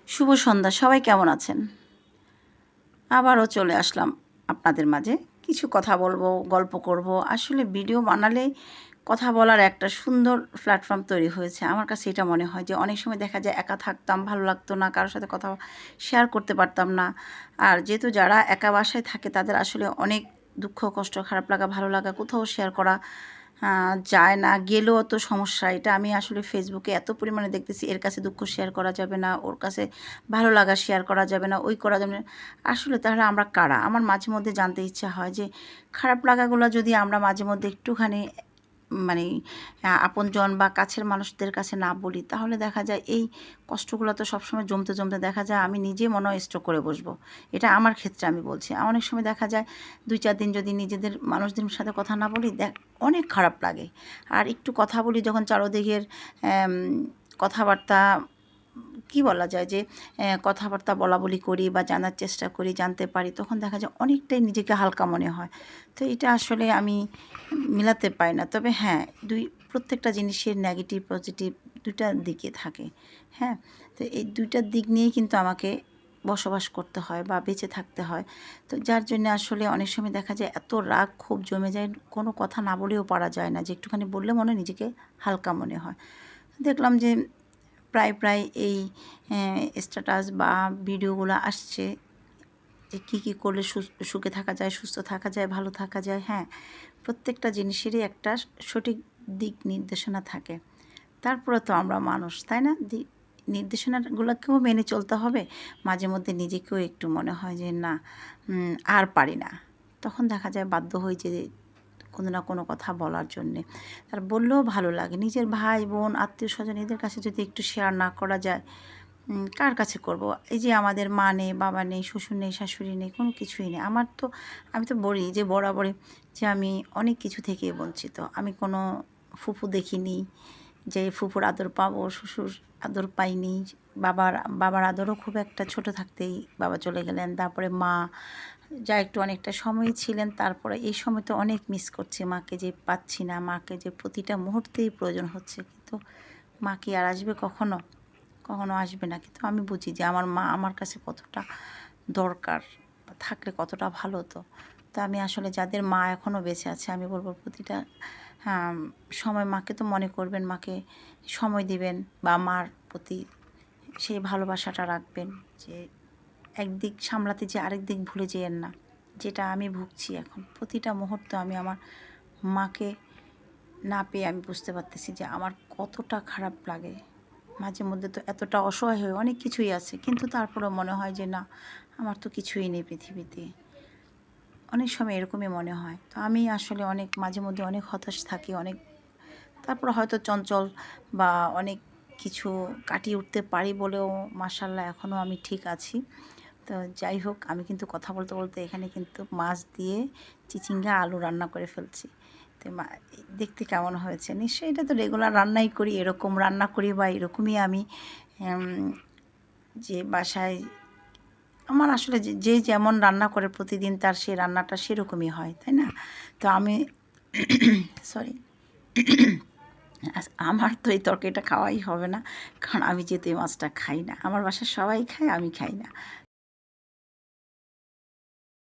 শুভ সন্ধ্যা, সবাই কেমন আছেন? আবারও চলে আসলাম আপনাদের মাঝে। কিছু কথা বলবো, গল্প করব। আসলে ভিডিও বানালে কথা বলার একটা সুন্দর প্ল্যাটফর্ম তৈরি হয়েছে। আমার কাছে এটা মনে হয় যে অনেক সময় দেখা যায় একা থাকতাম, ভালো লাগতো না, কারো সাথে কথা শেয়ার করতে পারতাম না। আর যেহেতু যারা একা বাসায় থাকে তাদের আসলে অনেক দুঃখ, কষ্ট, খারাপ লাগা, ভালো লাগা কোথাও শেয়ার করা যায় না। গেলেও তো সমস্যা। এটা আমি আসলে ফেসবুকে এত পরিমাণে দেখতেছি, এর কাছে দুঃখ শেয়ার করা যাবে না, ওর কাছে ভালো লাগা শেয়ার করা যাবে না, ওই করা যাবে না। আসলে তাহলে আমরা কারা? আমার মাঝে মধ্যে জানতে ইচ্ছা হয় যে খারাপ লাগাগুলো যদি আমরা মাঝে মধ্যে একটুখানি মানে আপনজন বা কাছের মানুষদের কাছে না বলি, তাহলে দেখা যায় এই কষ্টগুলো তো সবসময় জমতে জমতে দেখা যায় আমি নিজে মনে হয় স্ট্রোক করে বসবো। এটা আমার ক্ষেত্রে আমি বলছি। অনেক সময় দেখা যায় ২-৪ দিন যদি নিজেদের মানুষদের সাথে কথা না বলি অনেক খারাপ লাগে। আর একটু কথা বলি যখন চারদিকের কথাবার্তা কি বলা যায় যে কথাবার্তা বলাবলি করি বা জানার চেষ্টা করি, জানতে পারি, তখন দেখা যায় অনেকটাই নিজেকে হালকা মনে হয়। তো এটা আসলে আমি মিলাতে পারি না। তবে হ্যাঁ, প্রত্যেকটা জিনিসের নেগেটিভ, পজিটিভ ২ টা দিকে থাকে। হ্যাঁ? তো এই ২ টার দিক নিয়েই কিন্তু আমাকে বসবাস করতে হয় বা বেঁচে থাকতে হয়। তো যার জন্যে আসলে অনেক সময় দেখা যায় এত রাগ ক্ষোভ জমে যায়, কোনো কথা না বলেও পারা যায় না যে একটুখানি বললে মনে হয় নিজেকে হালকা মনে হয়। দেখলাম যে প্রায় এই স্ট্যাটাস বা ভিডিওগুলো আসছে যে কী করলে সুখে থাকা যায়, সুস্থ থাকা যায়, ভালো থাকা যায়। হ্যাঁ, প্রত্যেকটা জিনিসেরই একটা সঠিক দিক নির্দেশনা থাকে। তারপরে তো আমরা মানুষ, তাই না? নির্দেশনাগুলোকেও মেনে চলতে হবে। মাঝে মধ্যে নিজেকেও একটু মনে হয় যে না, আর পারি না। তখন দেখা যায় বাধ্য হই যে কোনো না কোনো কথা বলার জন্যে। আর বললেও ভালো লাগে। নিজের ভাই, বোন, আত্মীয়স্বজন এদের কাছে যদি একটু শেয়ার না করা যায়, কার কাছে করব? এই যে আমাদের মা নেই, বাবা নেই, শ্বশুর নেই, শাশুড়ি নেই, কোনো কিছুই নেই। আমি তো বলি যে বরাবরই যে আমি অনেক কিছু থেকে বঞ্চিত। আমি কোনো ফুফু দেখিনি যে ফুফুর আদর পাবো, শ্বশুর আদর পাইনি। বাবার আদরও খুব একটা ছোট থাকতেই বাবা চলে গেলেন। তারপরে মা যা একটু অনেকটা সময়ই ছিলেন। তারপরে এই সময় তো অনেক মিস করছি মাকে, যে পাচ্ছি না, মাকে যে প্রতিটা মুহূর্তেই প্রয়োজন হচ্ছে। কিন্তু মা কি আর আসবে কখনো? কখনো আসবে না। কিন্তু আমি বুঝি যে আমার মা আমার কাছে কতটা দরকার, থাকলে কতটা ভালো হতো। তো আমি আসলে যাদের মা এখনও বেঁচে আছে আমি বলব প্রতিটা হ্যাঁ, সময় মাকে তো মনে করবেন, মাকে সময় দিবেন বা মার প্রতি সেই ভালোবাসাটা রাখবেন যে একদিক সামলাতে যে আরেক দিক ভুলে যেয়েন না। যেটা আমি ভুগছি এখন। প্রতিটা মুহূর্তে আমি আমার মাকে না পেয়ে আমি বুঝতে পারতেছি যে আমার কতটা খারাপ লাগে। মাঝে মধ্যে তো এতটা অসহায় হয়ে অনেক কিছুই আছে, কিন্তু তারপরেও মনে হয় যে না, আমার তো কিছুই নেই পৃথিবীতে। অনেক সময় এরকমই মনে হয়। তো আমি আসলে অনেক মাঝে মধ্যে অনেক হতাশ থাকি, তারপর হয়তো চঞ্চল বা অনেক কিছু কাটিয়ে উঠতে পারি বলেও মাশাআল্লাহ এখনও আমি ঠিক আছি। তো যাই হোক, আমি কিন্তু কথা বলতে বলতে এখানে কিন্তু মাছ দিয়ে চিচিঙ্গা আলু রান্না করে ফেলছি। তো দেখতে কেমন হয়েছে? নিশ্চয়ই এটা তো রেগুলার রান্নাই করি, এরকম রান্না করি বা এরকমই আমি এম যে বাসায় আমার আসলে যে যেমন রান্না করে প্রতিদিন তার সেই রান্নাটা সেরকমই হয়, তাই না? তো আমি সরি আমার তো এই তরকারিটা খাওয়াই হবে না, কারণ আমি যেহেতু এই মাছটা খাই না। আমার বাসার সবাই খায়, আমি খাই না।